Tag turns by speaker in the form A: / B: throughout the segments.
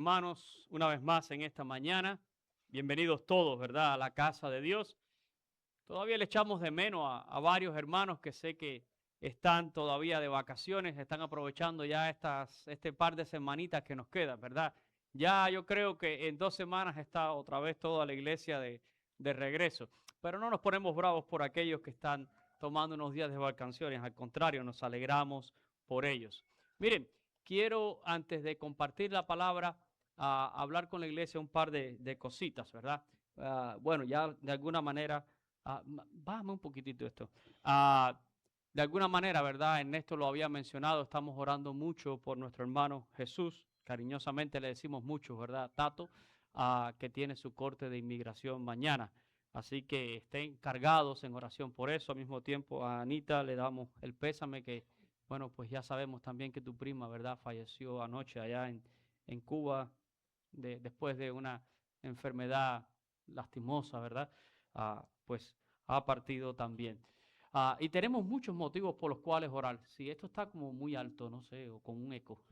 A: Hermanos, una vez más en esta mañana, bienvenidos todos, ¿verdad?, a la casa de Dios. Todavía le echamos de menos a varios hermanos que sé que están todavía de vacaciones, están aprovechando ya este par de semanitas que nos quedan, ¿verdad? Ya yo creo que en 2 semanas está otra vez toda la iglesia de regreso, pero no nos ponemos bravos por aquellos que están tomando unos días de vacaciones, al contrario, nos alegramos por ellos. Miren, quiero antes de compartir la palabra, hablar con la iglesia un par de cositas, ¿verdad? Bueno, ya de alguna manera, bájame un poquitito esto. De alguna manera, ¿verdad? Ernesto lo había mencionado, estamos orando mucho por nuestro hermano Jesús, cariñosamente le decimos mucho, ¿verdad? Tato, que tiene su corte de inmigración mañana. Así que estén cargados en oración por eso. Al mismo tiempo, a Anita le damos el pésame que, bueno, pues ya sabemos también que tu prima, ¿verdad? Falleció anoche allá en Cuba después de una enfermedad lastimosa, ¿verdad? Pues ha partido también. Y tenemos muchos motivos por los cuales orar. Si esto está como muy alto, no sé, o con un eco.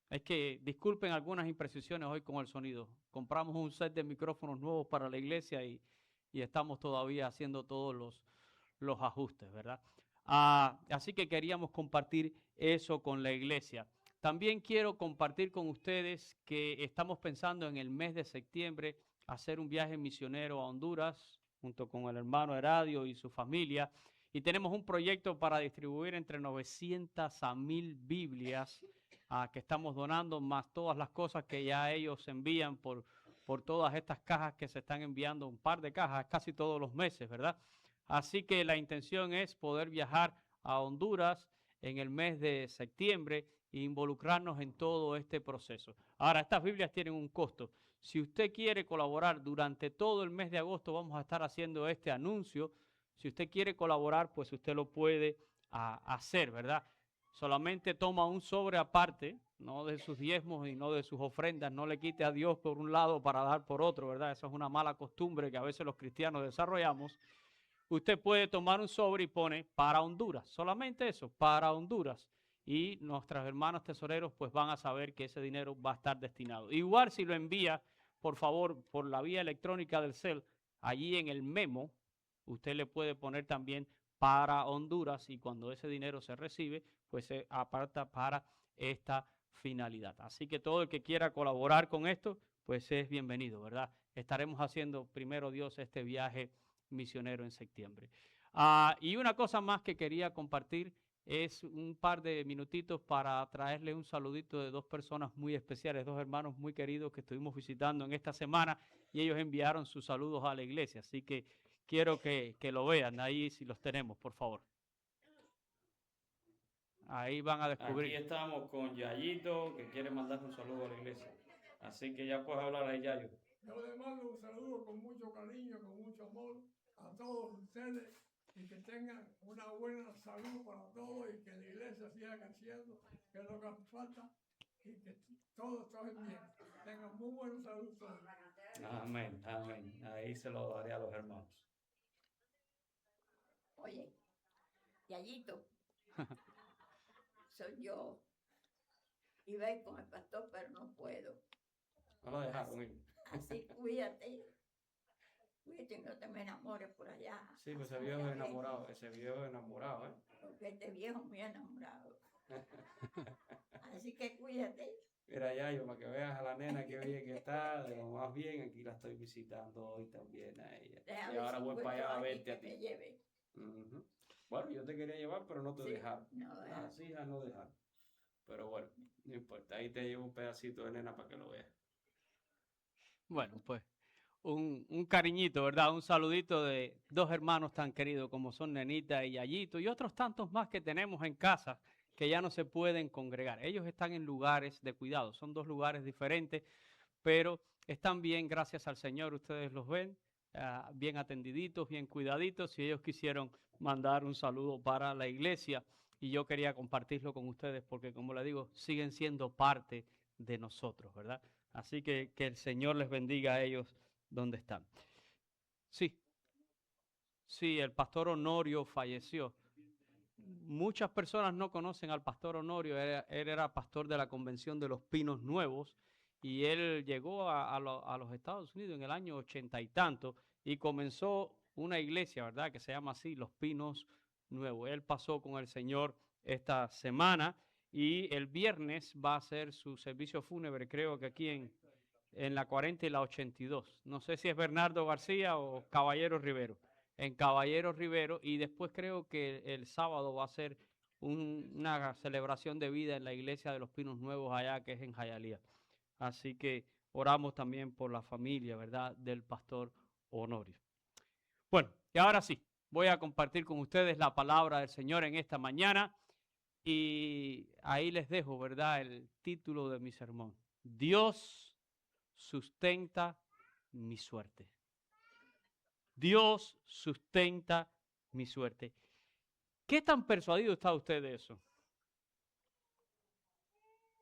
A: Es que disculpen algunas imprecisiones hoy con el sonido. Compramos un set de micrófonos nuevos para la iglesia y estamos todavía haciendo todos los ajustes, ¿verdad? Así que queríamos compartir eso con la iglesia. También quiero compartir con ustedes que estamos pensando en el mes de septiembre hacer un viaje misionero a Honduras junto con el hermano Heradio y su familia. Y tenemos un proyecto para distribuir entre 900 a 1000 Biblias que estamos donando, más todas las cosas que ya ellos envían por todas estas cajas que se están enviando, un par de cajas casi todos los meses, ¿verdad? Así que la intención es poder viajar a Honduras en el mes de septiembre e involucrarnos en todo este proceso. Ahora, estas Biblias tienen un costo. Si usted quiere colaborar durante todo el mes de agosto, vamos a estar haciendo este anuncio. Si usted quiere colaborar, pues usted lo puede hacer, ¿verdad? Solamente toma un sobre aparte, no de sus diezmos y no de sus ofrendas. No le quite a Dios por un lado para dar por otro, ¿verdad? Esa es una mala costumbre que a veces los cristianos desarrollamos. Usted puede tomar un sobre y pone para Honduras, solamente eso, para Honduras. Y nuestros hermanos tesoreros pues van a saber que ese dinero va a estar destinado. Igual si lo envía, por favor, por la vía electrónica del CEL, allí en el memo, usted le puede poner también para Honduras y cuando ese dinero se recibe, pues se aparta para esta finalidad. Así que todo el que quiera colaborar con esto, pues es bienvenido, ¿verdad? Estaremos haciendo primero Dios este viaje misionero en septiembre. Y una cosa más que quería compartir es un par de minutitos para traerle un saludito de dos personas muy especiales, dos hermanos muy queridos que estuvimos visitando en esta semana y ellos enviaron sus saludos a la iglesia. Así que quiero que lo vean ahí si los tenemos, por favor. Ahí van a descubrir. Aquí estamos con Yayito, que quiere mandar un saludo a la iglesia. Así que ya puedes hablar ahí, Yayo.
B: Yo les mando un saludo con mucho cariño, con mucho amor a todos ustedes y que tengan una buena salud para todos y que la iglesia siga creciendo, que es lo que hace falta y que todos estén bien. Tengan muy buena salud todos.
A: Amén, amén. Ahí se lo daré a los hermanos.
C: Oye, Yayito, soy yo. Iba a ir con el pastor, pero no puedo.
A: No lo dejaron ir.
C: Así cuídate. Cuídate y no te me enamores por allá.
A: Sí, pues se vio enamorado, ¿eh?
C: Porque este viejo es muy enamorado. Así que cuídate.
A: Mira, Yayo, para que veas a la nena que bien que está, de lo más bien, aquí la estoy visitando hoy también a ella. Y ahora voy para allá a verte a ti.
C: Me lleve.
A: Bueno, yo te quería llevar, pero no te dejaron.
C: No,
A: Las hijas no dejaron. Pero bueno, no importa, ahí te llevo un pedacito de nena para que lo veas. Bueno, pues un cariñito, ¿verdad? Un saludito de dos hermanos tan queridos como son Nenita y Yayito y otros tantos más que tenemos en casa que ya no se pueden congregar. Ellos están en lugares de cuidado, son dos lugares diferentes, pero están bien, gracias al Señor, ustedes los ven, bien atendiditos, bien cuidaditos, y ellos quisieron mandar un saludo para la iglesia, y yo quería compartirlo con ustedes porque, como les digo, siguen siendo parte de nosotros, ¿verdad? Así que el Señor les bendiga a ellos donde están. Sí, el pastor Honorio falleció. muchas personas no conocen al pastor Honorio. Él era pastor de la Convención de los Pinos Nuevos y él llegó a los Estados Unidos en el año 80 y tanto y comenzó una iglesia, ¿verdad?, que se llama así, Los Pinos Nuevos. Él pasó con el Señor esta semana y el viernes va a hacer su servicio fúnebre, creo que aquí en la 40 y la 82. No sé si es Bernardo García o Caballero Rivero. En Caballero Rivero, y después creo que el sábado va a ser una celebración de vida en la iglesia de los Pinos Nuevos allá, que es en Hialeah. Así que oramos también por la familia, ¿verdad?, del pastor Honorio. Bueno, y ahora sí, voy a compartir con ustedes la palabra del Señor en esta mañana, y ahí les dejo, ¿verdad?, el título de mi sermón. Dios sustenta mi suerte. Dios sustenta mi suerte. ¿Qué tan persuadido está usted de eso?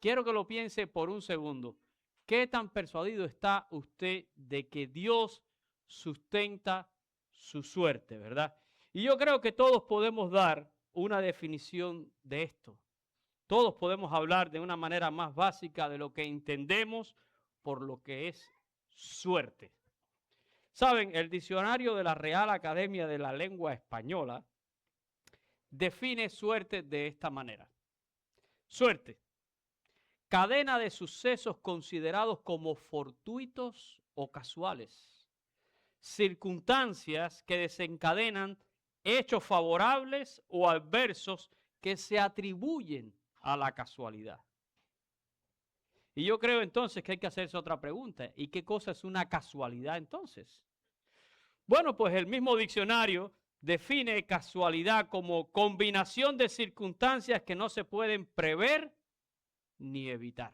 A: Quiero que lo piense por un segundo. ¿Qué tan persuadido está usted de que Dios sustenta su suerte, verdad? Y yo creo que todos podemos dar una definición de esto. Todos podemos hablar de una manera más básica de lo que entendemos por lo que es suerte. Saben, el diccionario de la Real Academia de la Lengua Española define suerte de esta manera. Suerte, cadena de sucesos considerados como fortuitos o casuales, circunstancias que desencadenan hechos favorables o adversos que se atribuyen a la casualidad. Y yo creo entonces que hay que hacerse otra pregunta. ¿Y qué cosa es una casualidad entonces? Bueno, pues el mismo diccionario define casualidad como combinación de circunstancias que no se pueden prever ni evitar.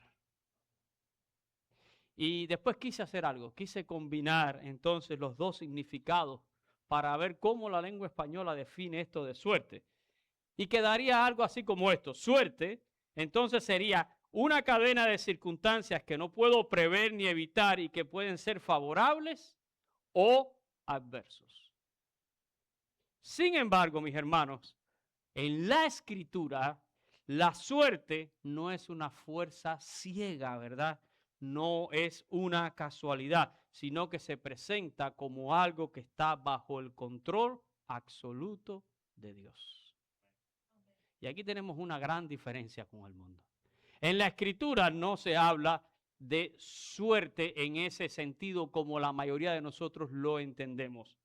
A: Y después quise hacer algo, quise combinar entonces los dos significados para ver cómo la lengua española define esto de suerte. Y quedaría algo así como esto: suerte, entonces sería una cadena de circunstancias que no puedo prever ni evitar y que pueden ser favorables o adversos. Sin embargo, mis hermanos, en la Escritura, la suerte no es una fuerza ciega, ¿verdad? No es una casualidad, sino que se presenta como algo que está bajo el control absoluto de Dios. Y aquí tenemos una gran diferencia con el mundo. En la Escritura no se habla de suerte en ese sentido como la mayoría de nosotros lo entendemos.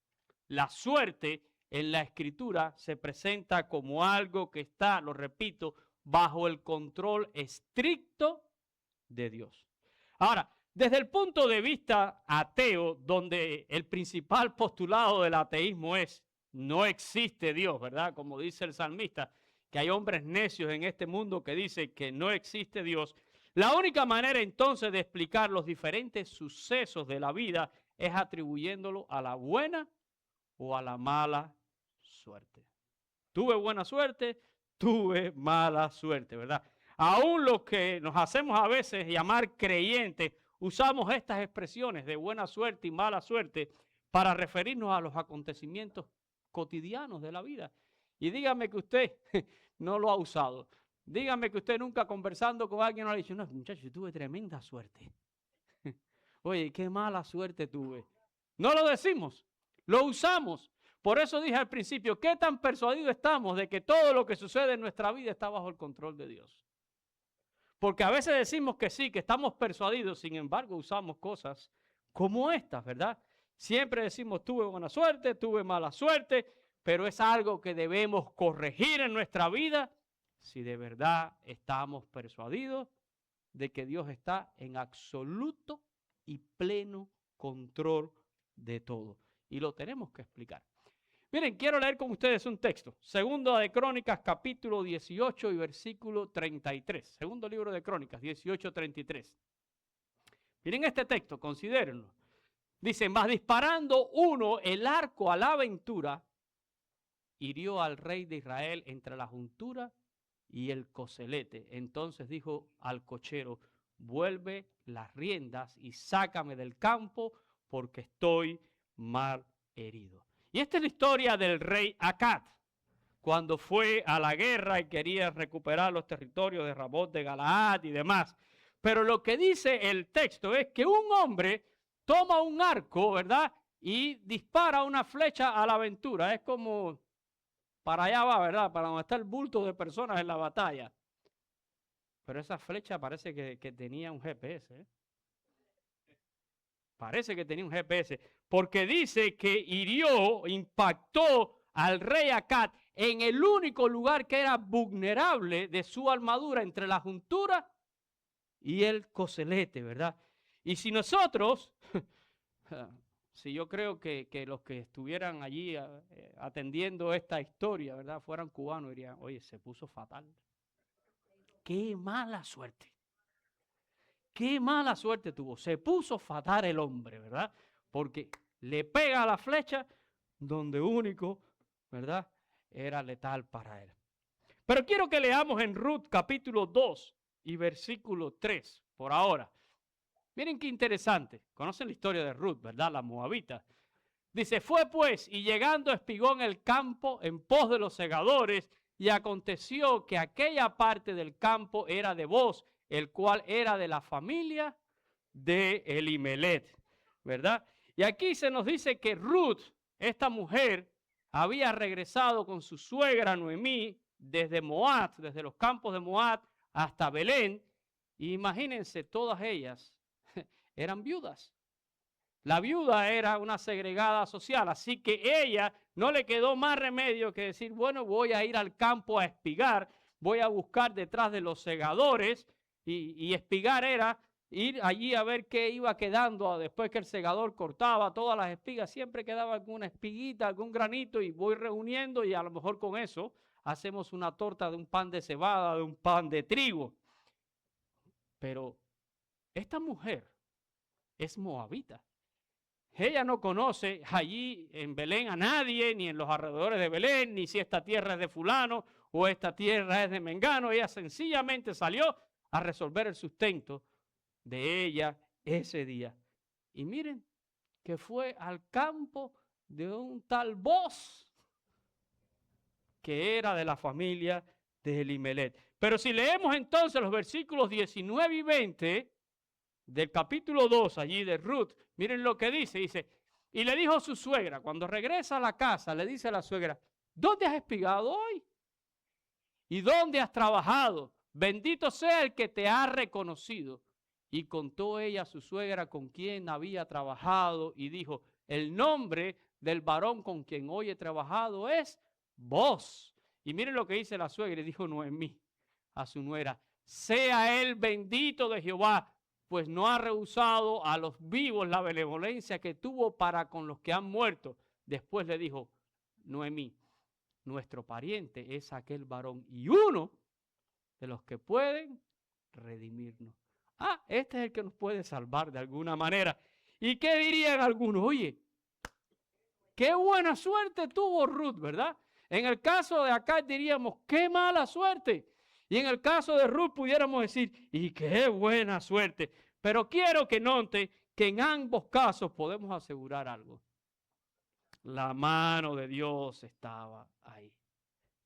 A: La suerte en la Escritura se presenta como algo que está, lo repito, bajo el control estricto de Dios. Ahora, desde el punto de vista ateo, donde el principal postulado del ateísmo es no existe Dios, ¿verdad? Como dice el salmista, que hay hombres necios en este mundo que dicen que no existe Dios. La única manera entonces de explicar los diferentes sucesos de la vida es atribuyéndolo a la buena o a la mala suerte. Tuve buena suerte, tuve mala suerte, ¿verdad? Aún los que nos hacemos a veces llamar creyentes, usamos estas expresiones de buena suerte y mala suerte para referirnos a los acontecimientos cotidianos de la vida. Y dígame que usted no lo ha usado. Dígame que usted nunca conversando con alguien no ha dicho: no, muchacho, yo tuve tremenda suerte. Oye, qué mala suerte tuve. No lo decimos, lo usamos. Por eso dije al principio, ¿qué tan persuadidos estamos de que todo lo que sucede en nuestra vida está bajo el control de Dios? Porque a veces decimos que sí, que estamos persuadidos, sin embargo usamos cosas como estas, ¿verdad? Siempre decimos tuve buena suerte, tuve mala suerte, pero es algo que debemos corregir en nuestra vida si de verdad estamos persuadidos de que Dios está en absoluto y pleno control de todo. Y lo tenemos que explicar. Miren, quiero leer con ustedes un texto. Segundo de Crónicas, capítulo 18 y versículo 33. Segundo libro de Crónicas, 18:33. Miren este texto, considérenlo. Dice: mas disparando uno el arco a la aventura, hirió al rey de Israel entre la juntura y el coselete. Entonces dijo al cochero: vuelve las riendas y sácame del campo, porque estoy mal herido. Y esta es la historia del rey Acab. cuando fue a la guerra y quería recuperar los territorios de Ramot de Galaad y demás. Pero lo que dice el texto es que un hombre toma un arco, ¿verdad? Y dispara una flecha a la aventura. Es como, para allá va, ¿verdad? Para donde está el bulto de personas en la batalla. Pero esa flecha parece que tenía un GPS, ¿eh? Parece que tenía un GPS, porque dice que hirió, impactó al rey Acab en el único lugar que era vulnerable de su armadura, entre la juntura y el coselete, ¿verdad? Y si nosotros, si yo creo que los que estuvieran allí atendiendo esta historia, ¿verdad? Fueran cubanos, dirían, oye, se puso fatal. ¡Qué mala suerte! ¡Qué mala suerte tuvo! Se puso fatal el hombre, ¿verdad? Porque le pega la flecha donde único, ¿verdad? Era letal para él. Pero quiero que leamos en Ruth capítulo 2 y versículo 3, por ahora. Miren qué interesante. Conocen la historia de Ruth, ¿verdad? La moabita. Dice, fue pues, y llegando espigó en el campo en pos de los segadores, y aconteció que aquella parte del campo era de Boz, el cual era de la familia de Elimelech, ¿verdad? Y aquí se nos dice que Ruth, esta mujer, había regresado con su suegra Noemí desde Moab, desde los campos de Moab hasta Belén. Y imagínense, todas ellas eran viudas. La viuda era una segregada social, así que ella no le quedó más remedio que decir, bueno, voy a ir al campo a espigar, voy a buscar detrás de los segadores, y espigar era ir allí a ver qué iba quedando después que el segador cortaba todas las espigas, siempre quedaba alguna espiguita, algún granito, y voy reuniendo, y a lo mejor con eso hacemos una torta de un pan de cebada, de un pan de trigo. Pero esta mujer es moabita. Ella no conoce allí en Belén a nadie, ni en los alrededores de Belén, ni si esta tierra es de fulano o esta tierra es de mengano. Ella sencillamente salió a resolver el sustento de ella ese día. Y miren que fue al campo de un tal Boz, que era de la familia de Elimelech. Pero si leemos entonces los versículos 19 y 20 del capítulo 2 allí de Ruth, miren lo que dice, y le dijo a su suegra, cuando regresa a la casa, le dice a la suegra, ¿dónde has espigado hoy? ¿Y dónde has trabajado? Bendito sea el que te ha reconocido. Y contó ella a su suegra con quien había trabajado y dijo, el nombre del varón con quien hoy he trabajado es Boz. Y miren lo que dice la suegra, y dijo Noemí a su nuera, sea él bendito de Jehová, pues no ha rehusado a los vivos la benevolencia que tuvo para con los que han muerto. Después le dijo Noemí, nuestro pariente es aquel varón y uno de los que pueden redimirnos. Este es el que nos puede salvar de alguna manera. ¿Y qué dirían algunos? Oye, qué buena suerte tuvo Ruth, ¿verdad? En el caso de acá diríamos, qué mala suerte. Y en el caso de Ruth pudiéramos decir, y qué buena suerte. Pero quiero que note que en ambos casos podemos asegurar algo. La mano de Dios estaba ahí,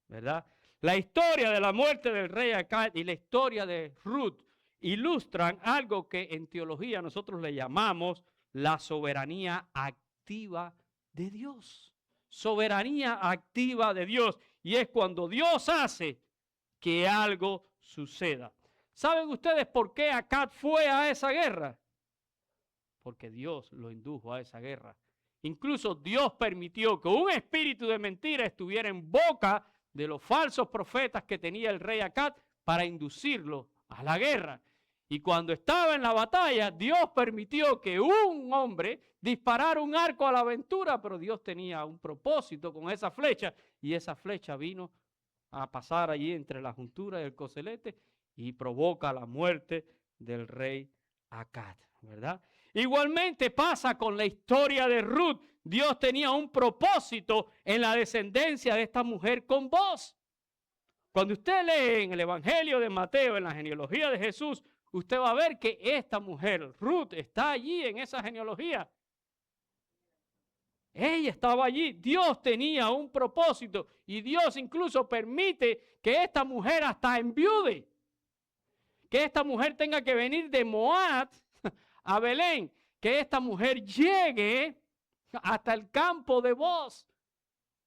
A: ¿verdad? La historia de la muerte del rey Acab y la historia de Ruth ilustran algo que en teología nosotros le llamamos la soberanía activa de Dios. Soberanía activa de Dios. Y es cuando Dios hace que algo suceda. ¿Saben ustedes por qué Acab fue a esa guerra? Porque Dios lo indujo a esa guerra. Incluso Dios permitió que un espíritu de mentira estuviera en boca de los falsos profetas que tenía el rey Acab para inducirlo a la guerra. Y cuando estaba en la batalla, Dios permitió que un hombre disparara un arco a la aventura, pero Dios tenía un propósito con esa flecha, y esa flecha vino a pasar allí entre la juntura y el coselete y provoca la muerte del rey Acab, ¿verdad? Igualmente pasa con la historia de Ruth. Dios tenía un propósito en la descendencia de esta mujer con Boz. Cuando usted lee en el Evangelio de Mateo, en la genealogía de Jesús, usted va a ver que esta mujer, Ruth, está allí en esa genealogía. Ella estaba allí. Dios tenía un propósito y Dios incluso permite que esta mujer hasta enviude. Que esta mujer tenga que venir de Moab a Belén. Que esta mujer llegue hasta el campo de Booz.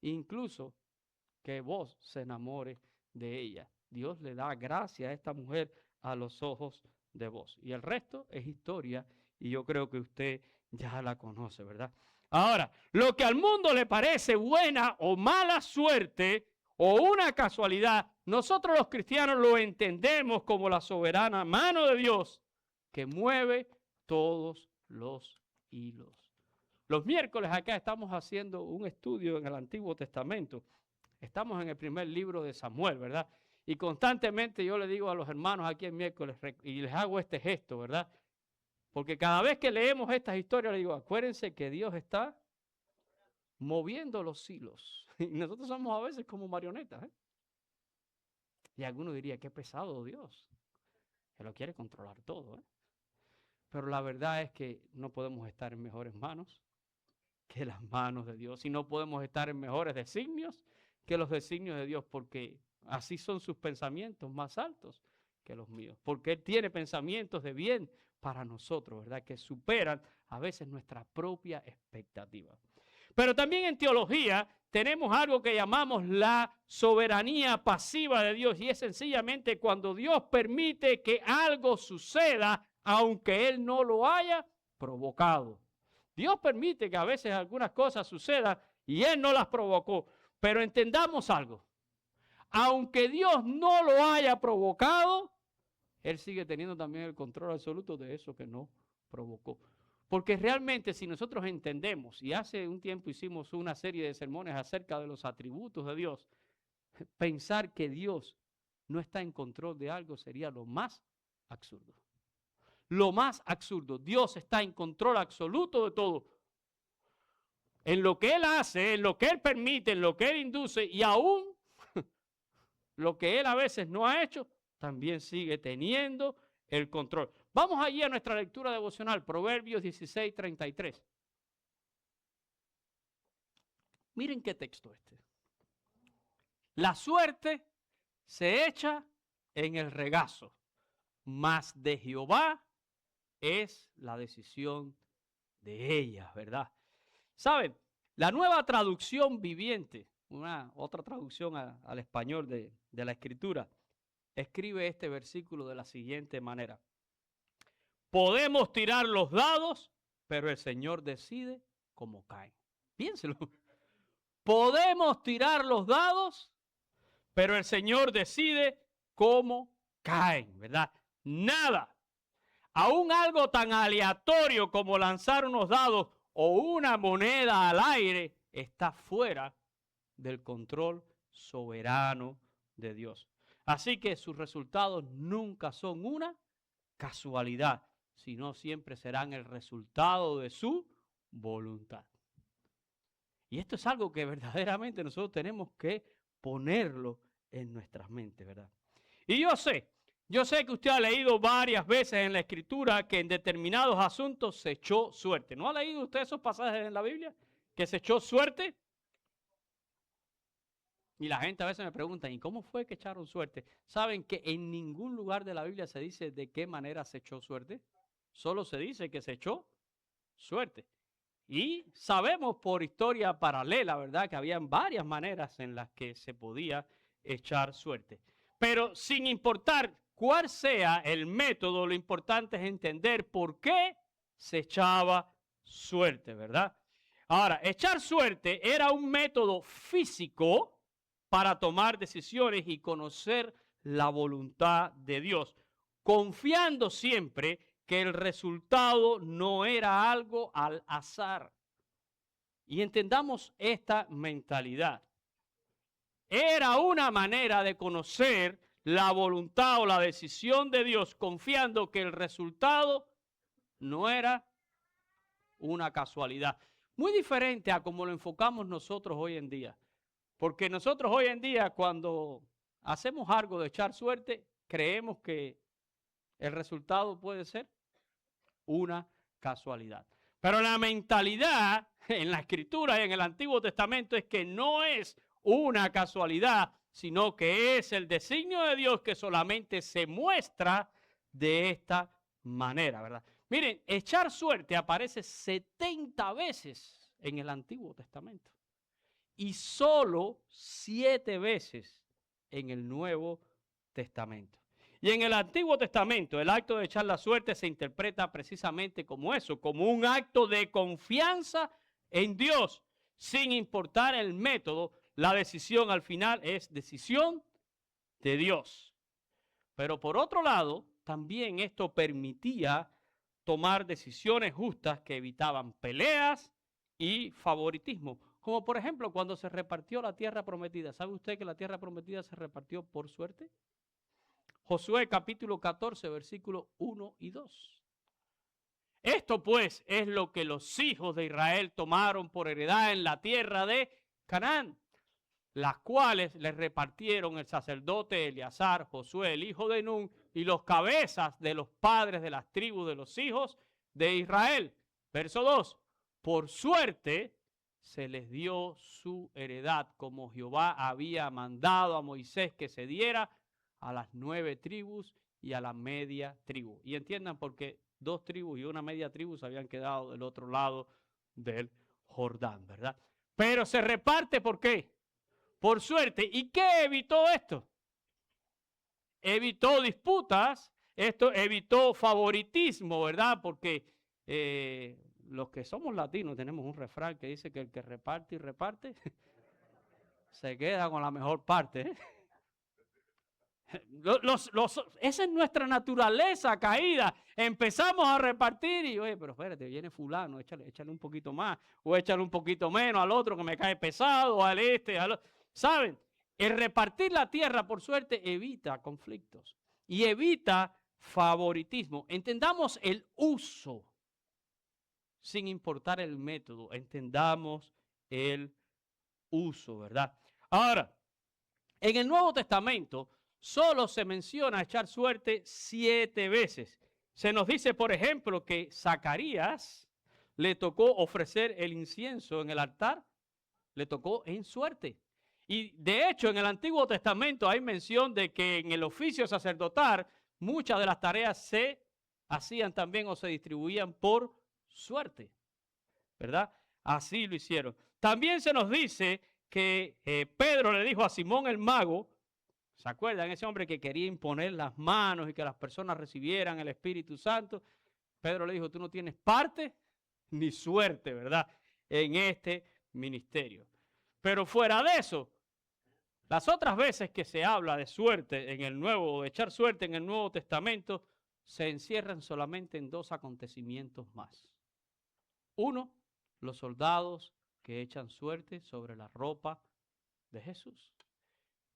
A: Incluso que Booz se enamore de ella. Dios le da gracia a esta mujer a los ojos de Booz. Y el resto es historia y yo creo que usted ya la conoce, ¿verdad? Ahora, lo que al mundo le parece buena o mala suerte o una casualidad, nosotros los cristianos lo entendemos como la soberana mano de Dios que mueve todos los hilos. Los miércoles acá estamos haciendo un estudio en el Antiguo Testamento. Estamos en el primer libro de Samuel, ¿verdad? Y constantemente yo le digo a los hermanos aquí en miércoles y les hago este gesto, ¿verdad? Porque cada vez que leemos estas historias, le digo, acuérdense que Dios está moviendo los hilos. Y nosotros somos a veces como marionetas, ¿eh? Y alguno diría, qué pesado Dios. Que lo quiere controlar todo, ¿eh? Pero la verdad es que no podemos estar en mejores manos que las manos de Dios. Y no podemos estar en mejores designios que los designios de Dios, porque así son sus pensamientos más altos que los míos. Porque Él tiene pensamientos de bien para nosotros, ¿verdad? Que superan a veces nuestra propia expectativa. Pero también en teología tenemos algo que llamamos la soberanía pasiva de Dios. Y es sencillamente cuando Dios permite que algo suceda, aunque Él no lo haya provocado. Dios permite que a veces algunas cosas sucedan y Él no las provocó. Pero entendamos algo. Aunque Dios no lo haya provocado, Él sigue teniendo también el control absoluto de eso que no provocó. Porque realmente si nosotros entendemos, y hace un tiempo hicimos una serie de sermones acerca de los atributos de Dios, pensar que Dios no está en control de algo sería lo más absurdo. Lo más absurdo. Dios está en control absoluto de todo. En lo que Él hace, en lo que Él permite, en lo que Él induce y aún lo que Él a veces no ha hecho, también sigue teniendo el control. Vamos allí a nuestra lectura devocional, Proverbios 16:33. Miren qué texto este. La suerte se echa en el regazo, mas de Jehová es la decisión de ella, ¿verdad? ¿Saben? La nueva traducción viviente, otra traducción al español de la Escritura, escribe este versículo de la siguiente manera. Podemos tirar los dados, pero el Señor decide cómo caen. Piénselo. Podemos tirar los dados, pero el Señor decide cómo caen, ¿verdad? Nada. Aún algo tan aleatorio como lanzar unos dados o una moneda al aire está fuera del control soberano de Dios. Así que sus resultados nunca son una casualidad, sino siempre serán el resultado de su voluntad. Y esto es algo que verdaderamente nosotros tenemos que ponerlo en nuestras mentes, ¿verdad? Y yo sé que usted ha leído varias veces en la Escritura que en determinados asuntos se echó suerte. ¿No ha leído usted esos pasajes en la Biblia? ¿Que se echó suerte? Y la gente a veces me pregunta, ¿y cómo fue que echaron suerte? ¿Saben que en ningún lugar de la Biblia se dice de qué manera se echó suerte? Solo se dice que se echó suerte. Y sabemos por historia paralela, ¿verdad?, que habían varias maneras en las que se podía echar suerte. Pero sin importar cuál sea el método, lo importante es entender por qué se echaba suerte, ¿verdad? Ahora, echar suerte era un método físico para tomar decisiones y conocer la voluntad de Dios, confiando siempre que el resultado no era algo al azar. Y entendamos esta mentalidad. Era una manera de conocer la voluntad o la decisión de Dios, confiando que el resultado no era una casualidad. Muy diferente a como lo enfocamos nosotros hoy en día. Porque nosotros hoy en día, cuando hacemos algo de echar suerte, creemos que el resultado puede ser una casualidad. Pero la mentalidad en la Escritura y en el Antiguo Testamento es que no es una casualidad, sino que es el designio de Dios que solamente se muestra de esta manera, ¿verdad? Miren, echar suerte aparece 70 veces en el Antiguo Testamento y solo 7 veces en el Nuevo Testamento. Y en el Antiguo Testamento el acto de echar la suerte se interpreta precisamente como eso, como un acto de confianza en Dios, sin importar el método. La decisión al final es decisión de Dios. Pero por otro lado, también esto permitía tomar decisiones justas que evitaban peleas y favoritismo. Como por ejemplo cuando se repartió la tierra prometida. ¿Sabe usted que la tierra prometida se repartió por suerte? Josué capítulo 14, versículos 1 y 2. Esto pues es lo que los hijos de Israel tomaron por heredad en la tierra de Canaán, las cuales les repartieron el sacerdote Eleazar, Josué el hijo de Nun, y los cabezas de los padres de las tribus de los hijos de Israel. Verso 2. Por suerte se les dio su heredad, como Jehová había mandado a Moisés que se diera a las 9 tribus y a la media tribu. Y entiendan por qué 2 tribus y una media tribu se habían quedado del otro lado del Jordán, ¿verdad? Pero se reparte, ¿por qué? Por suerte. ¿Y qué evitó esto? Evitó disputas, esto evitó favoritismo, ¿verdad? Porque los que somos latinos tenemos un refrán que dice que el que reparte y reparte se queda con la mejor parte, ¿eh? Esa es nuestra naturaleza caída. Empezamos a repartir y, oye, pero espérate, viene fulano, échale un poquito más, o échale un poquito menos al otro que me cae pesado, al este, al otro. ¿Saben? El repartir la tierra, por suerte, evita conflictos y evita favoritismo. Entendamos el uso, sin importar el método. Entendamos el uso, ¿verdad? Ahora, en el Nuevo Testamento solo se menciona echar suerte 7 veces. Se nos dice, por ejemplo, que Zacarías le tocó ofrecer el incienso en el altar, le tocó en suerte. Y de hecho, en el Antiguo Testamento hay mención de que en el oficio sacerdotal muchas de las tareas se hacían también o se distribuían por suerte, ¿verdad? Así lo hicieron. También se nos dice que Pedro le dijo a Simón el mago, ¿se acuerdan? Ese hombre que quería imponer las manos y que las personas recibieran el Espíritu Santo. Pedro le dijo, tú no tienes parte ni suerte, ¿verdad? En este ministerio. Pero fuera de eso, las otras veces que se habla de suerte en el Nuevo, de echar suerte en el Nuevo Testamento, se encierran solamente en 2 acontecimientos más. Uno, los soldados que echan suerte sobre la ropa de Jesús.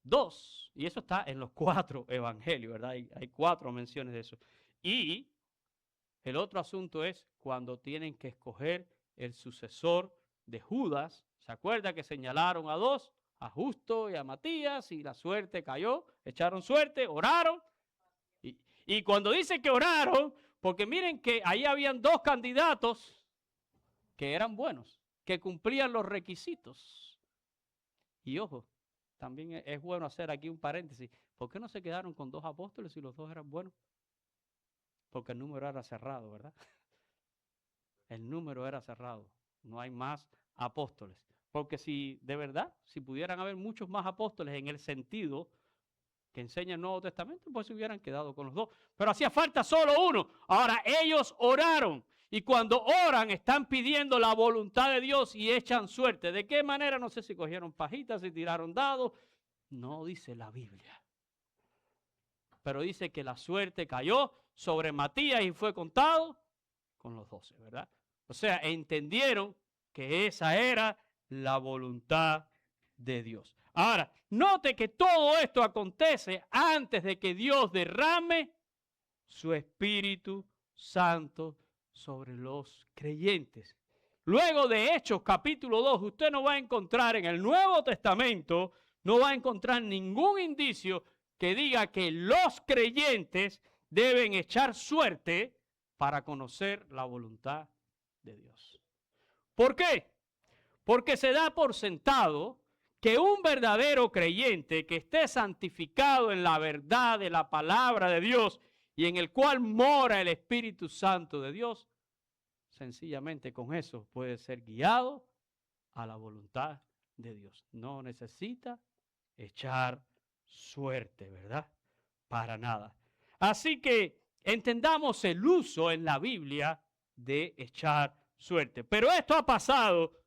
A: 2, y eso está en los 4 evangelios, ¿verdad? Hay 4 menciones de eso. Y el otro asunto es cuando tienen que escoger el sucesor de Judas. ¿Se acuerda que señalaron a 2? A Justo y a Matías, y la suerte cayó, echaron suerte, oraron. Y cuando dice que oraron, porque miren que ahí habían 2 candidatos que eran buenos, que cumplían los requisitos. Y ojo, también es bueno hacer aquí un paréntesis. ¿Por qué no se quedaron con 2 apóstoles si los 2 eran buenos? Porque el número era cerrado, ¿verdad? El número era cerrado. No hay más apóstoles. Porque si de verdad, si pudieran haber muchos más apóstoles en el sentido que enseña el Nuevo Testamento, pues se hubieran quedado con los 2. Pero hacía falta solo uno. Ahora ellos oraron. Y cuando oran están pidiendo la voluntad de Dios y echan suerte. ¿De qué manera? No sé si cogieron pajitas, si tiraron dados. No dice la Biblia. Pero dice que la suerte cayó sobre Matías y fue contado con los 12, ¿verdad? O sea, entendieron que esa era la voluntad de Dios. Ahora, note que todo esto acontece antes de que Dios derrame su Espíritu Santo sobre los creyentes. Luego de Hechos capítulo 2, usted no va a encontrar en el Nuevo Testamento, no va a encontrar ningún indicio que diga que los creyentes deben echar suerte para conocer la voluntad de Dios. ¿Por qué? Porque se da por sentado que un verdadero creyente que esté santificado en la verdad de la palabra de Dios y en el cual mora el Espíritu Santo de Dios, sencillamente con eso puede ser guiado a la voluntad de Dios. No necesita echar suerte, ¿verdad? Para nada. Así que entendamos el uso en la Biblia de echar suerte. Pero esto ha pasado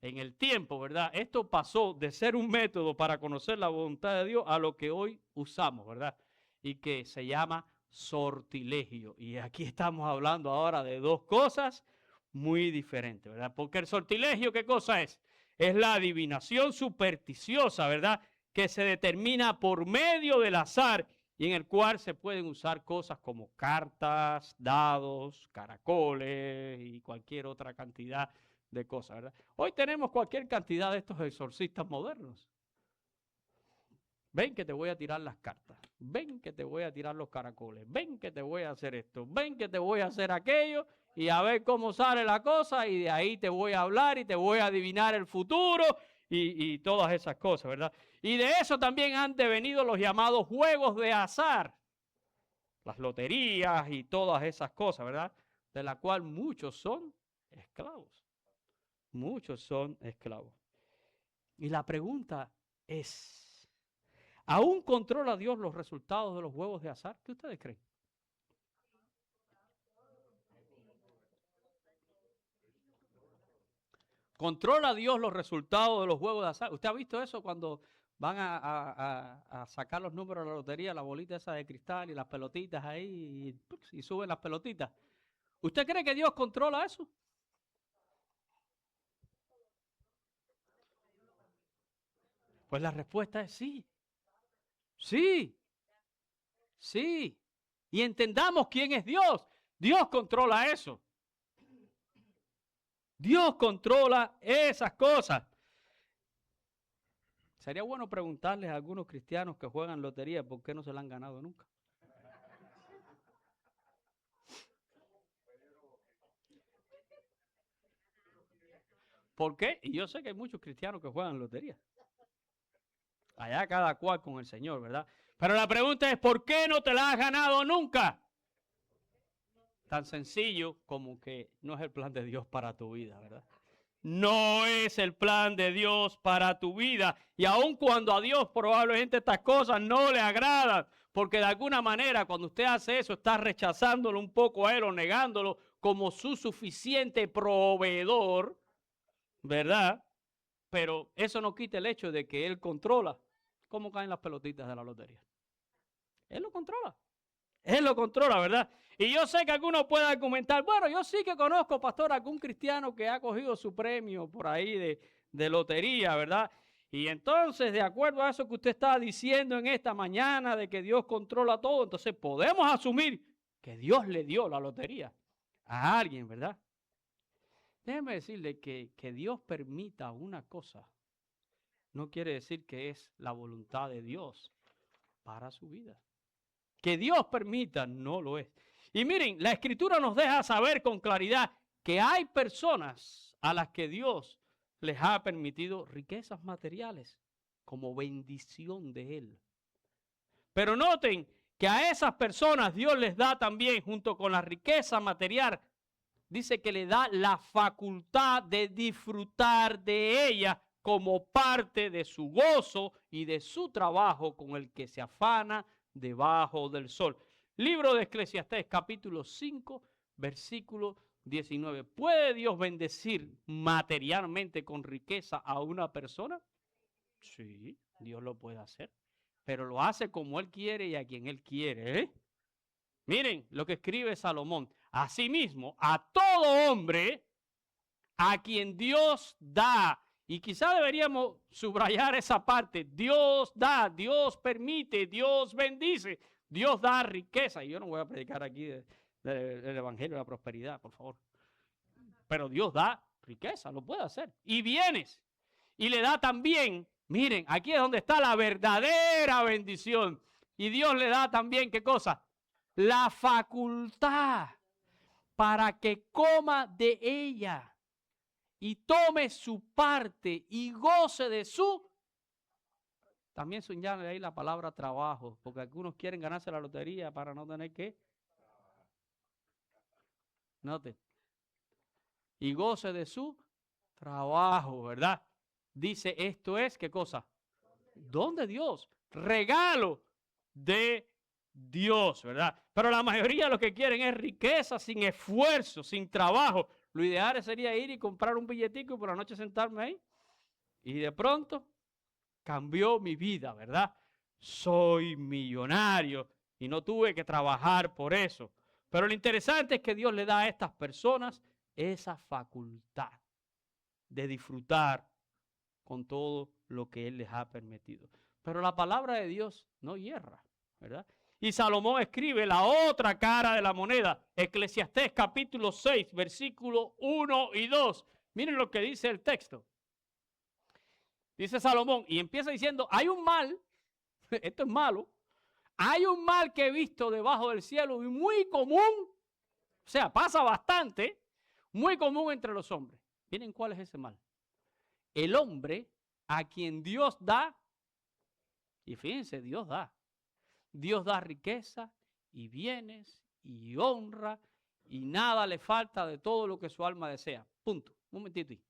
A: en el tiempo, ¿verdad? Esto pasó de ser un método para conocer la voluntad de Dios a lo que hoy usamos, ¿verdad? Y que se llama sortilegio. Y aquí estamos hablando ahora de dos cosas muy diferentes, ¿verdad? Porque el sortilegio, ¿qué cosa es? Es la adivinación supersticiosa, ¿verdad? Que se determina por medio del azar y en el cual se pueden usar cosas como cartas, dados, caracoles y cualquier otra cantidad de cosas, ¿verdad? Hoy tenemos cualquier cantidad de estos exorcistas modernos. Ven que te voy a tirar las cartas, ven que te voy a tirar los caracoles, ven que te voy a hacer esto, ven que te voy a hacer aquello y a ver cómo sale la cosa y de ahí te voy a hablar y te voy a adivinar el futuro y todas esas cosas, ¿verdad? Y de eso también han devenido los llamados juegos de azar, las loterías y todas esas cosas, ¿verdad? De la cual muchos son esclavos. Muchos son esclavos. Y la pregunta es, ¿aún controla Dios los resultados de los juegos de azar? ¿Qué ustedes creen? ¿Controla Dios los resultados de los juegos de azar? ¿Usted ha visto eso cuando van a sacar los números de la lotería, la bolita esa de cristal y las pelotitas ahí y suben las pelotitas? ¿Usted cree que Dios controla eso? Pues la respuesta es sí. Sí. Sí. Y entendamos quién es Dios. Dios controla eso. Dios controla esas cosas. Sería bueno preguntarles a algunos cristianos que juegan lotería por qué no se la han ganado nunca. ¿Por qué? Y yo sé que hay muchos cristianos que juegan lotería. Allá cada cual con el Señor, ¿verdad? Pero la pregunta es, ¿por qué no te la has ganado nunca? Tan sencillo como que no es el plan de Dios para tu vida, ¿verdad? No es el plan de Dios para tu vida. Y aun cuando a Dios probablemente estas cosas no le agradan, porque de alguna manera cuando usted hace eso está rechazándolo un poco a Él o negándolo como su suficiente proveedor, ¿verdad? Pero eso no quita el hecho de que Él controla cómo caen las pelotitas de la lotería. Él lo controla. Él lo controla, ¿verdad? Y yo sé que algunos pueden argumentar, bueno, yo sí que conozco, pastor, algún cristiano que ha cogido su premio por ahí de lotería, ¿verdad? Y entonces, de acuerdo a eso que usted está diciendo en esta mañana, de que Dios controla todo, entonces podemos asumir que Dios le dio la lotería a alguien, ¿verdad? Déjeme decirle que Dios permita una cosa no quiere decir que es la voluntad de Dios para su vida. Que Dios permita, no lo es. Y miren, la Escritura nos deja saber con claridad que hay personas a las que Dios les ha permitido riquezas materiales como bendición de Él. Pero noten que a esas personas Dios les da también, junto con la riqueza material, dice que le da la facultad de disfrutar de ella como parte de su gozo y de su trabajo con el que se afana debajo del sol. Libro de Eclesiastés, capítulo 5, versículo 19. ¿Puede Dios bendecir materialmente con riqueza a una persona? Sí, Dios lo puede hacer, pero lo hace como Él quiere y a quien Él quiere, ¿eh? Miren lo que escribe Salomón. Asimismo, a todo hombre a quien Dios da, y quizá deberíamos subrayar esa parte, Dios da, Dios permite, Dios bendice, Dios da riqueza. Y yo no voy a predicar aquí del Evangelio de la prosperidad, por favor. Pero Dios da riqueza, lo puede hacer. Y bienes. Y le da también, miren, aquí es donde está la verdadera bendición. Y Dios le da también, ¿qué cosa? La facultad para que coma de ella y tome su parte y goce de su... También señala ahí la palabra trabajo, porque algunos quieren ganarse la lotería para no tener que... Note. Y goce de su trabajo, ¿verdad? Dice, esto es, ¿qué cosa? Don de Dios, regalo de Dios, ¿verdad? Pero la mayoría lo que quieren es riqueza sin esfuerzo, sin trabajo. Lo ideal sería ir y comprar un billetico y por la noche sentarme ahí. Y de pronto cambió mi vida, ¿verdad? Soy millonario y no tuve que trabajar por eso. Pero lo interesante es que Dios le da a estas personas esa facultad de disfrutar con todo lo que Él les ha permitido. Pero la palabra de Dios no hierra, ¿verdad? Y Salomón escribe la otra cara de la moneda, Eclesiastés capítulo 6, versículo 1 y 2. Miren lo que dice el texto. Dice Salomón, y empieza diciendo, hay un mal, esto es malo, hay un mal que he visto debajo del cielo y muy común, o sea, pasa bastante, muy común entre los hombres. Miren cuál es ese mal. El hombre a quien Dios da, y fíjense, Dios da riqueza y bienes y honra y nada le falta de todo lo que su alma desea. Punto. Un momentito.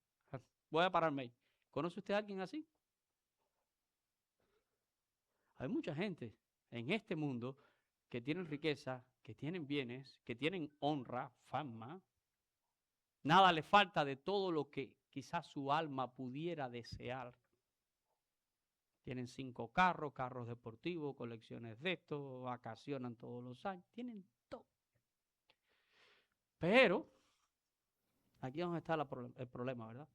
A: Voy a pararme ahí. ¿Conoce usted a alguien así? Hay mucha gente en este mundo que tienen riqueza, que tienen bienes, que tienen honra, fama. Nada le falta de todo lo que quizás su alma pudiera desear. Tienen 5 carros, carros deportivos, colecciones de estos, vacacionan todos los años, tienen todo. Pero, aquí es donde está el problema, ¿verdad?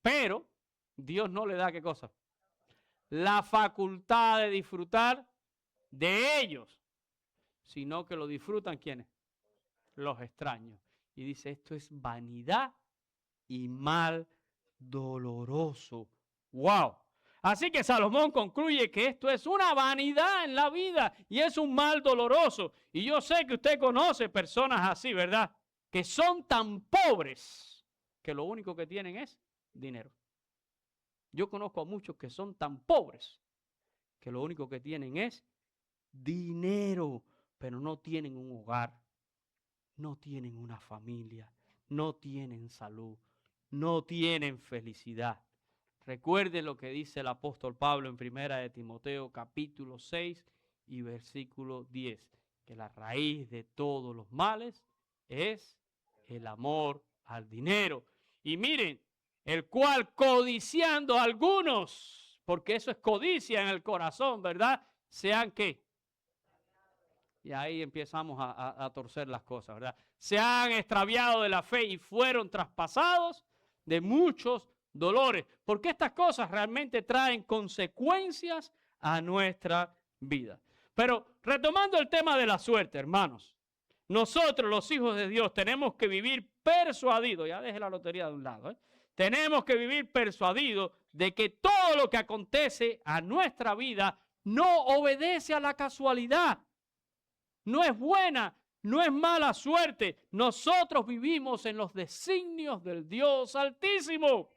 A: Pero, Dios no le da, ¿qué cosa? La facultad de disfrutar de ellos, sino que lo disfrutan, ¿quiénes? Los extraños. Y dice, esto es vanidad y mal doloroso. ¡Wow! Así que Salomón concluye que esto es una vanidad en la vida y es un mal doloroso. Y yo sé que usted conoce personas así, ¿verdad? Que son tan pobres que lo único que tienen es dinero. Yo conozco a muchos que son tan pobres que lo único que tienen es dinero, pero no tienen un hogar, no tienen una familia, no tienen salud, no tienen felicidad. Recuerde lo que dice el apóstol Pablo en 1 de Timoteo capítulo 6 y versículo 10, que la raíz de todos los males es el amor al dinero. Y miren, el cual codiciando a algunos, porque eso es codicia en el corazón, ¿verdad? Sean ¿qué? Y ahí empezamos a torcer las cosas, ¿verdad? Se han extraviado de la fe y fueron traspasados de muchos dolores, porque estas cosas realmente traen consecuencias a nuestra vida. Pero retomando el tema de la suerte, hermanos, nosotros los hijos de Dios tenemos que vivir persuadidos, ya deje la lotería de un lado, tenemos que vivir persuadidos de que todo lo que acontece a nuestra vida no obedece a la casualidad, no es buena, no es mala suerte. Nosotros vivimos en los designios del Dios Altísimo.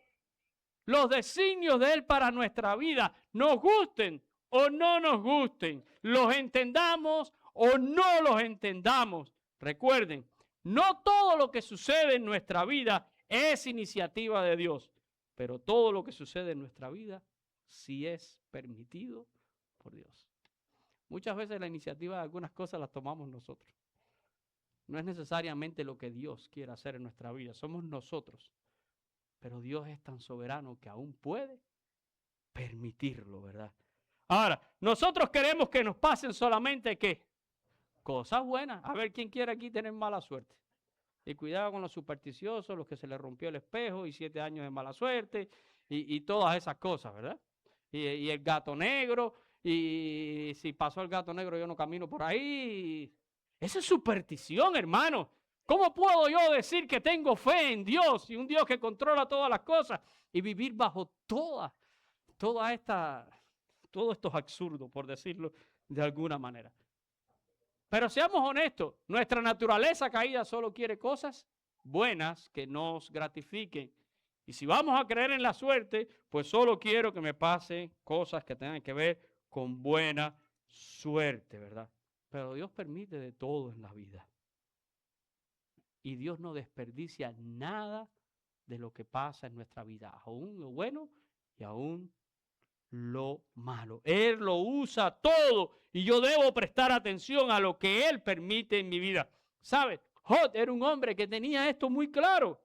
A: Los designios de Él para nuestra vida, nos gusten o no nos gusten, los entendamos o no los entendamos. Recuerden, no todo lo que sucede en nuestra vida es iniciativa de Dios, pero todo lo que sucede en nuestra vida sí es permitido por Dios. Muchas veces la iniciativa de algunas cosas las tomamos nosotros. No es necesariamente lo que Dios quiere hacer en nuestra vida, somos nosotros. Pero Dios es tan soberano que aún puede permitirlo, ¿verdad? Ahora, nosotros queremos que nos pasen solamente ¿qué? Cosas buenas. A ver, ¿quién quiere aquí tener mala suerte? Y cuidado con los supersticiosos, los que se les rompió el espejo y 7 años de mala suerte y todas esas cosas, ¿verdad? Y el gato negro, y si pasó el gato negro yo no camino por ahí. Esa es superstición, hermano. ¿Cómo puedo yo decir que tengo fe en Dios y un Dios que controla todas las cosas y vivir bajo todos estos absurdos, por decirlo de alguna manera? Pero seamos honestos, nuestra naturaleza caída solo quiere cosas buenas que nos gratifiquen Y si vamos a creer en la suerte, pues solo quiero que me pasen cosas que tengan que ver con buena suerte, ¿verdad? Pero Dios permite de todo en la vida. Y Dios no desperdicia nada de lo que pasa en nuestra vida, aún lo bueno y aún lo malo. Él lo usa todo y yo debo prestar atención a lo que Él permite en mi vida. ¿Sabe? Job era un hombre que tenía esto muy claro.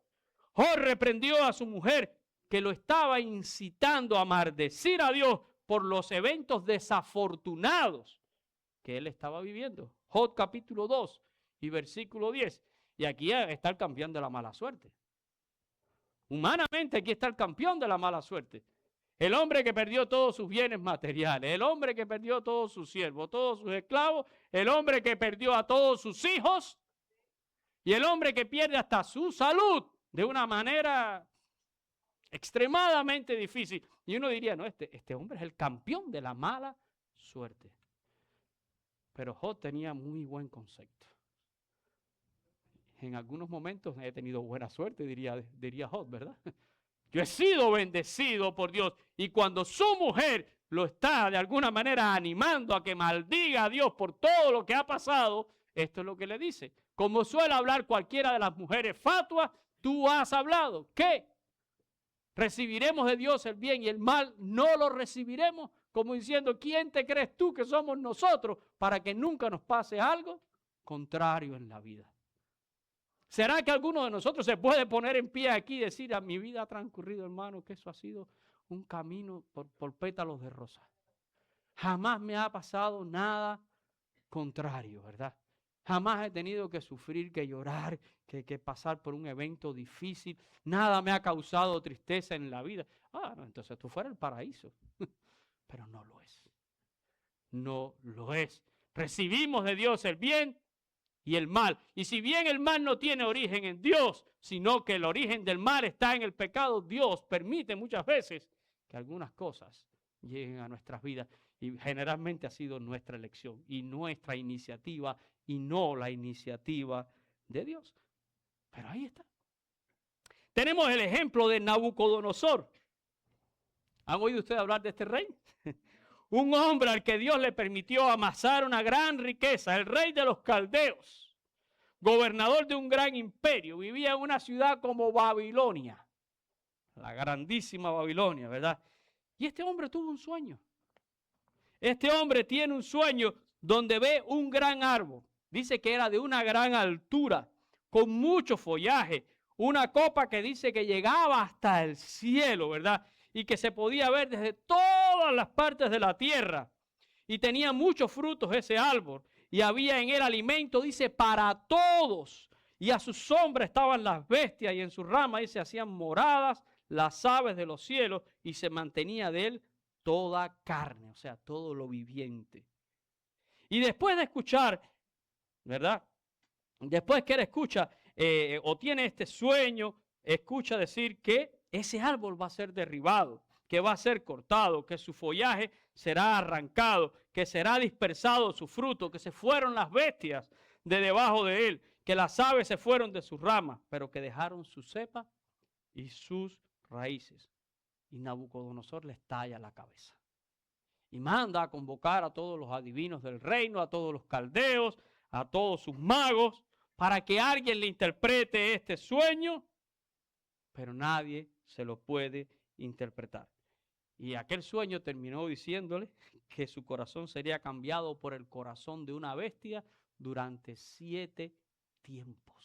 A: Job reprendió a su mujer que lo estaba incitando a maldecir a Dios por los eventos desafortunados que él estaba viviendo. Job capítulo 2 y versículo 10. Y aquí está el campeón de la mala suerte. Humanamente aquí está el campeón de la mala suerte. El hombre que perdió todos sus bienes materiales, el hombre que perdió todos sus siervos, todos sus esclavos, el hombre que perdió a todos sus hijos y el hombre que pierde hasta su salud de una manera extremadamente difícil. Y uno diría, no, este hombre es el campeón de la mala suerte. Pero Job tenía muy buen concepto. En algunos momentos he tenido buena suerte, diría Job, ¿verdad? Yo he sido bendecido por Dios. Y cuando su mujer lo está de alguna manera animando a que maldiga a Dios por todo lo que ha pasado, esto es lo que le dice. Como suele hablar cualquiera de las mujeres fatuas, tú has hablado. ¿Qué? ¿Recibiremos de Dios el bien y el mal no lo recibiremos? Como diciendo, ¿quién te crees tú que somos nosotros para que nunca nos pase algo contrario en la vida? ¿Será que alguno de nosotros se puede poner en pie aquí y decir, a mi vida ha transcurrido, hermano, que eso ha sido un camino por pétalos de rosa? Jamás me ha pasado nada contrario, ¿verdad? Jamás he tenido que sufrir, que llorar, que pasar por un evento difícil. Nada me ha causado tristeza en la vida. Ah, no, entonces tú fueras el paraíso. Pero no lo es. No lo es. Recibimos de Dios el bien y el mal. Y si bien el mal no tiene origen en Dios, sino que el origen del mal está en el pecado, Dios permite muchas veces que algunas cosas lleguen a nuestras vidas. Y generalmente ha sido nuestra elección y nuestra iniciativa y no la iniciativa de Dios. Pero ahí está. Tenemos el ejemplo de Nabucodonosor. ¿Han oído ustedes hablar de este rey? Un hombre al que Dios le permitió amasar una gran riqueza, el rey de los caldeos, gobernador de un gran imperio, vivía en una ciudad como Babilonia, la grandísima Babilonia, ¿verdad? Y este hombre tuvo un sueño. Este hombre tiene un sueño donde ve un gran árbol. Dice que era de una gran altura, con mucho follaje, una copa que dice que llegaba hasta el cielo, ¿verdad? Y que se podía ver desde todas las partes de la tierra. Y tenía muchos frutos ese árbol. Y había en él alimento, dice, para todos. Y a su sombra estaban las bestias y en sus ramas, dice, hacían moradas las aves de los cielos y se mantenía de él toda carne, o sea, todo lo viviente. Y después de escuchar, ¿verdad? Después que él escucha o tiene este sueño, escucha decir que ese árbol va a ser derribado, que va a ser cortado, que su follaje será arrancado, que será dispersado su fruto, que se fueron las bestias de debajo de él, que las aves se fueron de sus ramas, pero que dejaron su cepa y sus raíces. Y Nabucodonosor les talla la cabeza. Y manda a convocar a todos los adivinos del reino, a todos los caldeos, a todos sus magos, para que alguien le interprete este sueño, pero nadie se lo puede interpretar. Y aquel sueño terminó diciéndole que su corazón sería cambiado por el corazón de una bestia durante 7 tiempos.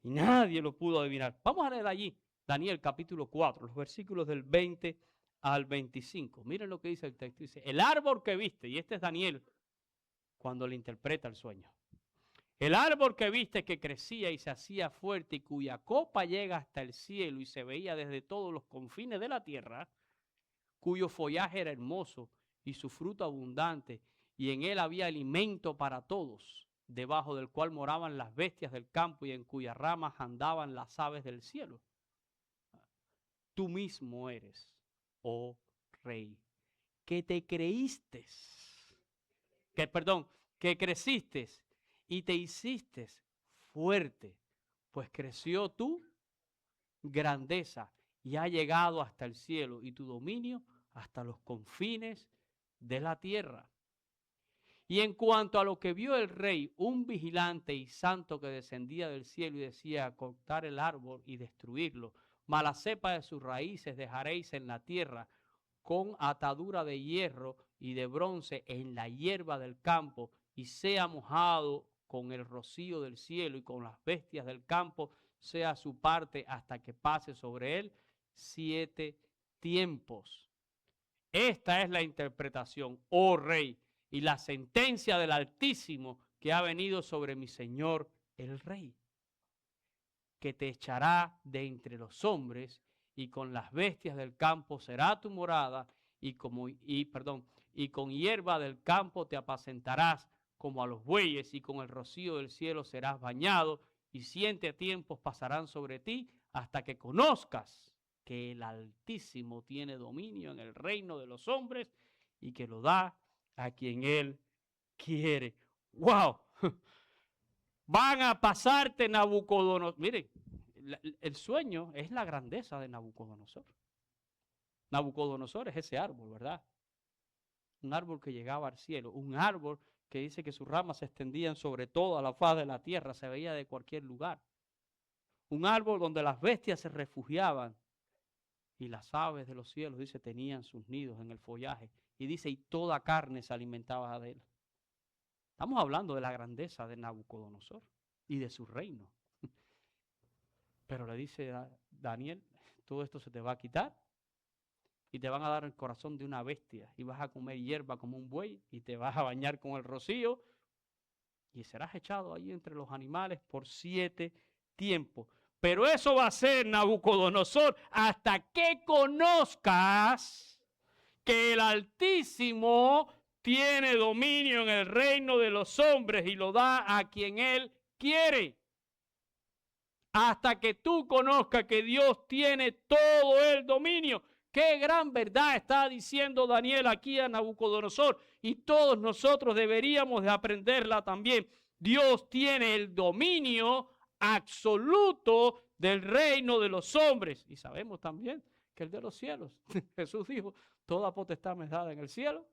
A: Y nadie lo pudo adivinar. Vamos a leer allí Daniel capítulo 4, los versículos del 20 al 25. Miren lo que dice el texto. Dice, el árbol que viste, y este es Daniel cuando le interpreta el sueño. El árbol que viste que crecía y se hacía fuerte y cuya copa llega hasta el cielo y se veía desde todos los confines de la tierra, cuyo follaje era hermoso y su fruto abundante, y en él había alimento para todos, debajo del cual moraban las bestias del campo y en cuyas ramas andaban las aves del cielo. Tú mismo eres, oh rey, que te creíste, que creciste y te hiciste fuerte, pues creció tu grandeza y ha llegado hasta el cielo y tu dominio hasta los confines de la tierra. Y en cuanto a lo que vio el rey, un vigilante y santo que descendía del cielo y decía, cortar el árbol y destruirlo, mas la cepa de sus raíces dejaréis en la tierra, con atadura de hierro y de bronce en la hierba del campo, y sea mojado con el rocío del cielo y con las bestias del campo, sea su parte hasta que pase sobre él 7 tiempos. Esta es la interpretación, oh rey, y la sentencia del Altísimo que ha venido sobre mi señor el rey, que te echará de entre los hombres, y con las bestias del campo será tu morada, y con hierba del campo te apacentarás como a los bueyes, y con el rocío del cielo serás bañado, y 7 tiempos pasarán sobre ti, hasta que conozcas que el Altísimo tiene dominio en el reino de los hombres, y que lo da a quien él quiere. ¡Wow! Van a pasarte, Nabucodonosor. Miren, el sueño es la grandeza de Nabucodonosor. Nabucodonosor es ese árbol, ¿verdad? Un árbol que llegaba al cielo, un árbol que dice que sus ramas se extendían sobre toda la faz de la tierra, se veía de cualquier lugar. Un árbol donde las bestias se refugiaban y las aves de los cielos, dice, tenían sus nidos en el follaje. Y dice, y toda carne se alimentaba de él. Estamos hablando de la grandeza de Nabucodonosor y de su reino. Pero le dice a Daniel, todo esto se te va a quitar y te van a dar el corazón de una bestia y vas a comer hierba como un buey y te vas a bañar con el rocío y serás echado ahí entre los animales por 7 tiempos. Pero eso va a ser, Nabucodonosor, hasta que conozcas que el Altísimo tiene dominio en el reino de los hombres y lo da a quien él quiere. Hasta que tú conozcas que Dios tiene todo el dominio. Qué gran verdad está diciendo Daniel aquí a Nabucodonosor, y todos nosotros deberíamos de aprenderla también. Dios tiene el dominio absoluto del reino de los hombres, y sabemos también que el de los cielos. Jesús dijo, toda potestad me es dada en el cielo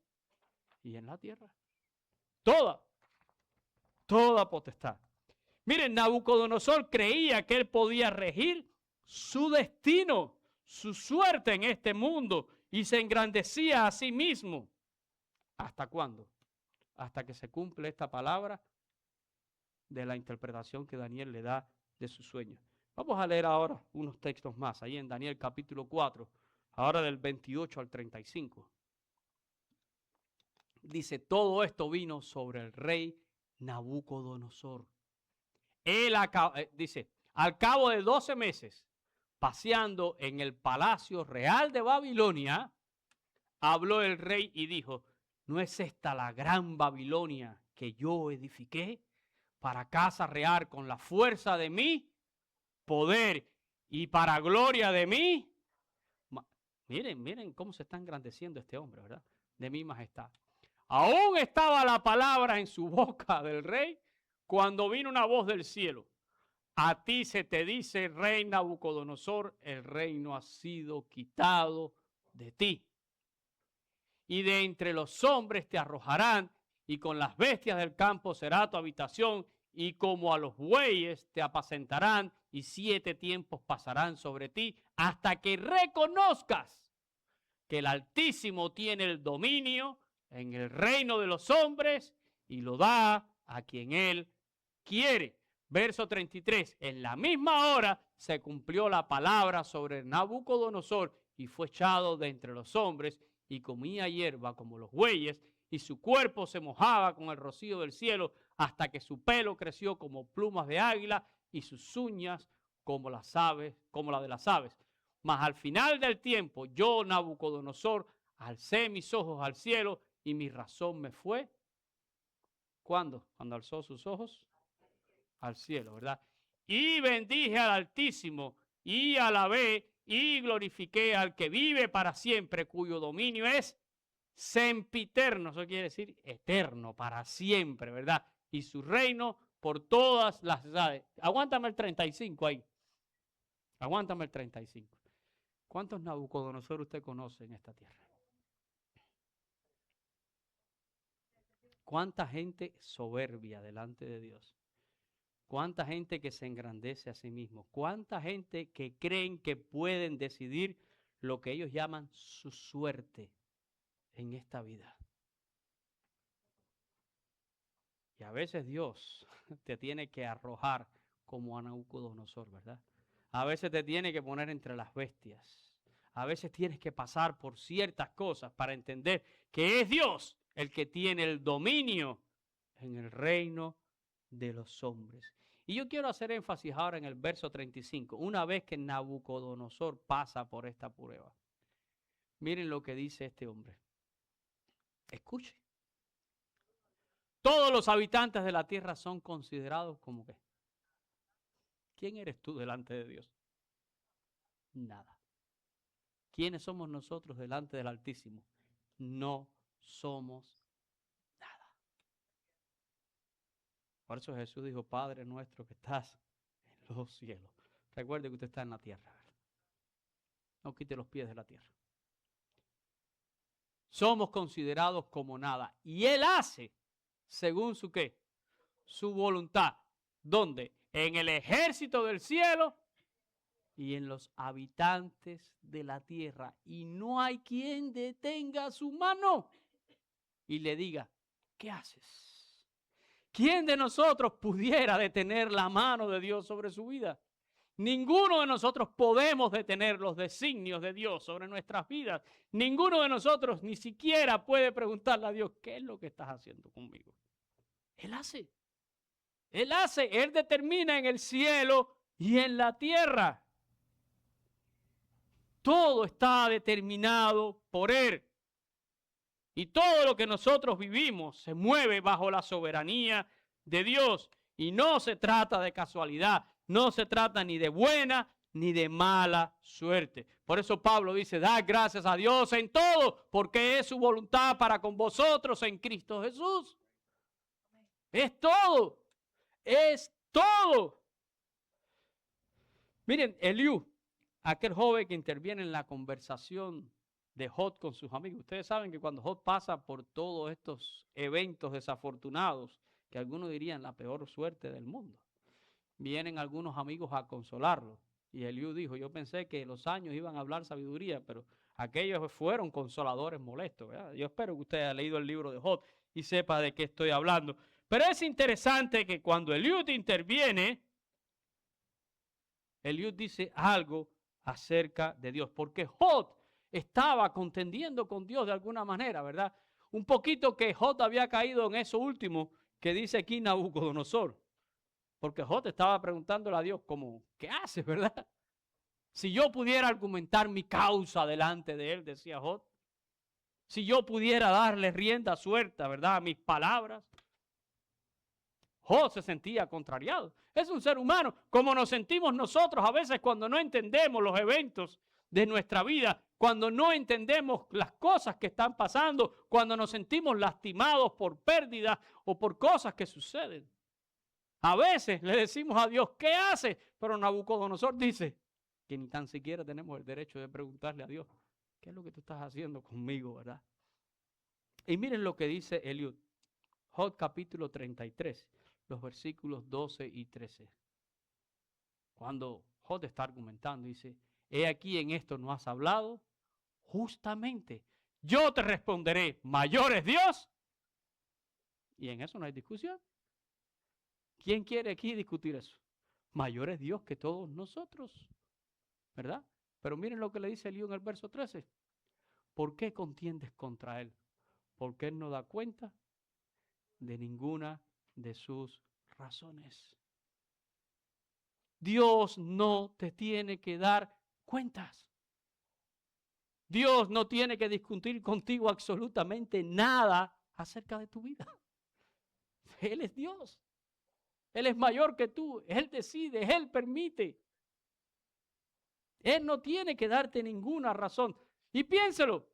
A: y en la tierra. Toda potestad. Miren, Nabucodonosor creía que él podía regir su destino, su suerte en este mundo, y se engrandecía a sí mismo. ¿Hasta cuándo? Hasta que se cumple esta palabra de la interpretación que Daniel le da de su sueño. Vamos a leer ahora unos textos más, ahí en Daniel capítulo 4, ahora del 28 al 35. Dice, todo esto vino sobre el rey Nabucodonosor. Él dice, al cabo de 12 meses, paseando en el palacio real de Babilonia, habló el rey y dijo, ¿no es esta la gran Babilonia que yo edifiqué para casa real con la fuerza de mi poder y para gloria de mí? Miren cómo se está engrandeciendo este hombre, ¿verdad? De mi majestad. Aún estaba la palabra en su boca del rey cuando vino una voz del cielo. A ti se te dice, rey Nabucodonosor, el reino ha sido quitado de ti. Y de entre los hombres te arrojarán, y con las bestias del campo será tu habitación, y como a los bueyes te apacentarán, y 7 tiempos pasarán sobre ti, hasta que reconozcas que el Altísimo tiene el dominio en el reino de los hombres, y lo da a quien él quiere. Verso 33, en la misma hora se cumplió la palabra sobre Nabucodonosor y fue echado de entre los hombres y comía hierba como los bueyes y su cuerpo se mojaba con el rocío del cielo hasta que su pelo creció como plumas de águila y sus uñas como las aves, como la de las aves. Mas al final del tiempo yo, Nabucodonosor, alcé mis ojos al cielo y mi razón me fue. ¿Cuándo? Cuando alzó sus ojos al cielo, ¿verdad? Y bendije al Altísimo y alabé y glorifiqué al que vive para siempre, cuyo dominio es sempiterno, eso quiere decir eterno, para siempre, ¿verdad? Y su reino por todas las edades. Aguántame el 35 ahí. Aguántame el 35. ¿Cuántos Nabucodonosor usted conoce en esta tierra? ¿Cuánta gente soberbia delante de Dios? ¿Cuánta gente que se engrandece a sí mismo? ¿Cuánta gente que creen que pueden decidir lo que ellos llaman su suerte en esta vida? Y a veces Dios te tiene que arrojar como a Nabucodonosor, ¿verdad? A veces te tiene que poner entre las bestias. A veces tienes que pasar por ciertas cosas para entender que es Dios el que tiene el dominio en el reino de los hombres. Y yo quiero hacer énfasis ahora en el verso 35, una vez que Nabucodonosor pasa por esta prueba. Miren lo que dice este hombre. Escuche. Todos los habitantes de la tierra son considerados como ¿qué? ¿Quién eres tú delante de Dios? Nada. ¿Quiénes somos nosotros delante del Altísimo? No somos nada. Por eso Jesús dijo, Padre nuestro que estás en los cielos. Recuerde que usted está en la tierra. No quite los pies de la tierra. Somos considerados como nada. Y Él hace según su ¿qué? Su voluntad. ¿Dónde? En el ejército del cielo y en los habitantes de la tierra. Y no hay quien detenga su mano y le diga, ¿qué haces? ¿Quién de nosotros pudiera detener la mano de Dios sobre su vida? Ninguno de nosotros podemos detener los designios de Dios sobre nuestras vidas. Ninguno de nosotros ni siquiera puede preguntarle a Dios, ¿qué es lo que estás haciendo conmigo? Él hace. Él hace. Él determina en el cielo y en la tierra. Todo está determinado por Él. Y todo lo que nosotros vivimos se mueve bajo la soberanía de Dios. Y no se trata de casualidad. No se trata ni de buena ni de mala suerte. Por eso Pablo dice, dad gracias a Dios en todo, porque es su voluntad para con vosotros en Cristo Jesús. Es todo. Es todo. Miren, Eliú, aquel joven que interviene en la conversación de Jod con sus amigos. Ustedes saben que cuando Jod pasa por todos estos eventos desafortunados, que algunos dirían la peor suerte del mundo, vienen algunos amigos a consolarlo. Y Eliú dijo, yo pensé que los años iban a hablar sabiduría, pero aquellos fueron consoladores molestos, ¿verdad? Yo espero que usted haya leído el libro de Jod y sepa de qué estoy hablando. Pero es interesante que cuando Eliú interviene, Eliú dice algo acerca de Dios, porque Jod estaba contendiendo con Dios de alguna manera, ¿verdad? Un poquito que Jod había caído en eso último que dice aquí Nabucodonosor, porque Jod estaba preguntándole a Dios como, ¿qué haces, verdad? Si yo pudiera argumentar mi causa delante de él, decía Jod, si yo pudiera darle rienda suelta, ¿verdad?, a mis palabras. Jod se sentía contrariado. Es un ser humano, como nos sentimos nosotros a veces cuando no entendemos los eventos de nuestra vida, cuando no entendemos las cosas que están pasando, cuando nos sentimos lastimados por pérdidas o por cosas que suceden. A veces le decimos a Dios, ¿qué hace? Pero Nabucodonosor dice que ni tan siquiera tenemos el derecho de preguntarle a Dios, ¿qué es lo que tú estás haciendo conmigo, verdad? Y miren lo que dice Eliú, Jod capítulo 33. Los versículos 12 y 13. Cuando Jod está argumentando, dice, he aquí en esto no has hablado, justamente yo te responderé, mayor es Dios. Y en eso no hay discusión. ¿Quién quiere aquí discutir eso? Mayor es Dios que todos nosotros, ¿verdad? Pero miren lo que le dice Eliú en el verso 13. ¿Por qué contiendes contra él? Porque él no da cuenta de ninguna de sus razones. Dios no te tiene que dar cuentas. Dios no tiene que discutir contigo absolutamente nada acerca de tu vida. Él es Dios. Él es mayor que tú. Él decide, Él permite. Él no tiene que darte ninguna razón. Y piénselo,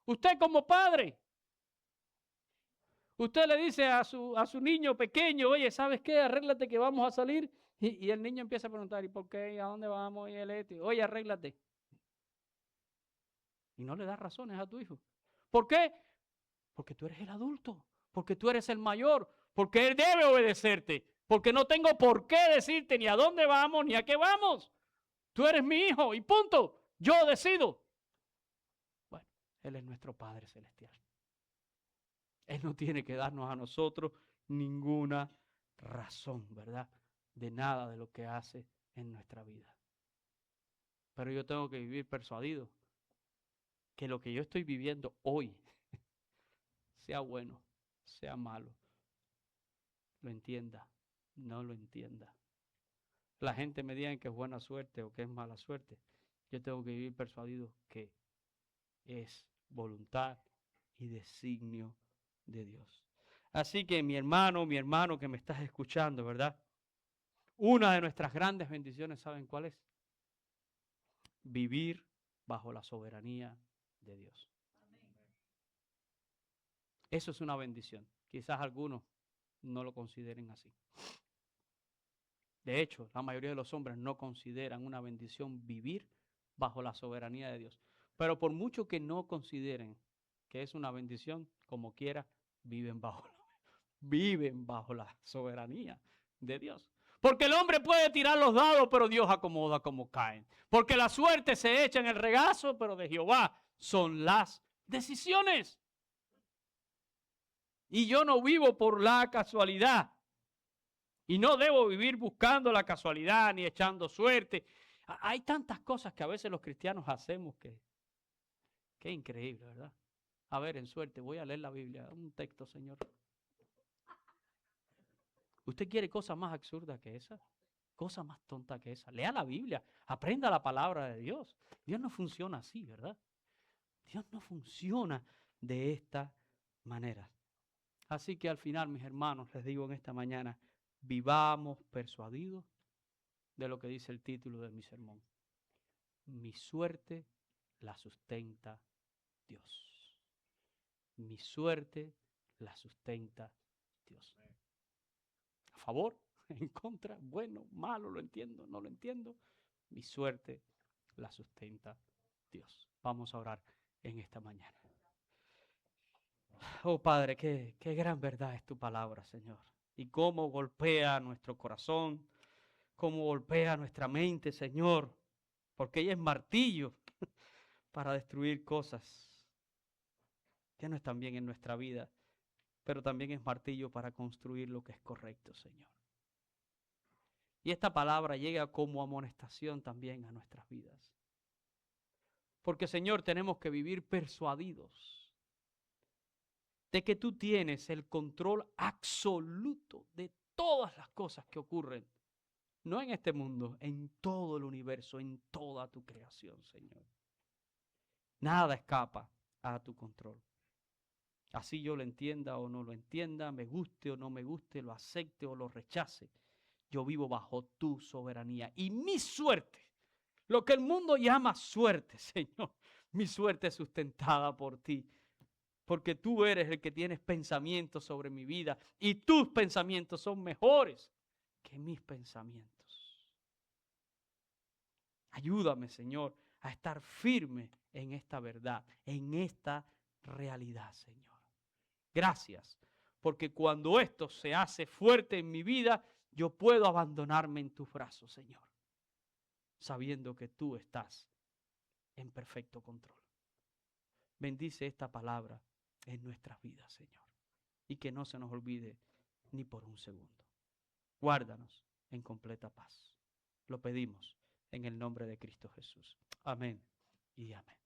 A: usted como padre, usted le dice a su niño pequeño, oye, ¿sabes qué? Arréglate que vamos a salir Y el niño empieza a preguntar, ¿y por qué? ¿Y a dónde vamos? Y el este, oye, arréglate. Y no le das razones a tu hijo. ¿Por qué? Porque tú eres el adulto, porque tú eres el mayor, porque él debe obedecerte, porque no tengo por qué decirte ni a dónde vamos ni a qué vamos. Tú eres mi hijo y punto. Yo decido. Bueno, Él es nuestro Padre Celestial. Él no tiene que darnos a nosotros ninguna razón, ¿verdad? De nada de lo que hace en nuestra vida. Pero yo tengo que vivir persuadido que lo que yo estoy viviendo hoy, sea bueno, sea malo, lo entienda, no lo entienda. La gente me diga que es buena suerte o que es mala suerte. Yo tengo que vivir persuadido que es voluntad y designio de Dios. Así que mi hermano que me estás escuchando, ¿verdad? Una de nuestras grandes bendiciones, ¿saben cuál es? Vivir bajo la soberanía de Dios. Eso es una bendición. Quizás algunos no lo consideren así. De hecho, la mayoría de los hombres no consideran una bendición vivir bajo la soberanía de Dios. Pero por mucho que no consideren que es una bendición, como quiera, viven bajo la soberanía de Dios. Porque el hombre puede tirar los dados, pero Dios acomoda como caen. Porque la suerte se echa en el regazo, pero de Jehová son las decisiones. Y yo no vivo por la casualidad. Y no debo vivir buscando la casualidad ni echando suerte. Hay tantas cosas que a veces los cristianos hacemos que es increíble, ¿verdad? A ver, en suerte, voy a leer la Biblia, un texto, Señor. ¿Usted quiere cosas más absurdas que esa? Cosa más tonta que esa. Lea la Biblia, aprenda la palabra de Dios. Dios no funciona así, ¿verdad? Dios no funciona de esta manera. Así que al final, mis hermanos, les digo en esta mañana, vivamos persuadidos de lo que dice el título de mi sermón. Mi suerte la sustenta Dios. Mi suerte la sustenta Dios. ¿A favor? ¿En contra? Bueno, malo, lo entiendo, no lo entiendo. Mi suerte la sustenta Dios. Vamos a orar en esta mañana. Oh Padre, qué gran verdad es tu palabra, Señor. Y cómo golpea nuestro corazón, cómo golpea nuestra mente, Señor. Porque ella es martillo para destruir cosas que no están bien en nuestra vida, pero también es martillo para construir lo que es correcto, Señor. Y esta palabra llega como amonestación también a nuestras vidas. Porque, Señor, tenemos que vivir persuadidos de que tú tienes el control absoluto de todas las cosas que ocurren, no en este mundo, en todo el universo, en toda tu creación, Señor. Nada escapa a tu control. Así yo lo entienda o no lo entienda, me guste o no me guste, lo acepte o lo rechace. Yo vivo bajo tu soberanía y mi suerte, lo que el mundo llama suerte, Señor, mi suerte es sustentada por ti. Porque tú eres el que tienes pensamientos sobre mi vida y tus pensamientos son mejores que mis pensamientos. Ayúdame, Señor, a estar firme en esta verdad, en esta realidad, Señor. Gracias, porque cuando esto se hace fuerte en mi vida, yo puedo abandonarme en tus brazos, Señor, sabiendo que tú estás en perfecto control. Bendice esta palabra en nuestras vidas, Señor, y que no se nos olvide ni por un segundo. Guárdanos en completa paz. Lo pedimos en el nombre de Cristo Jesús. Amén y amén.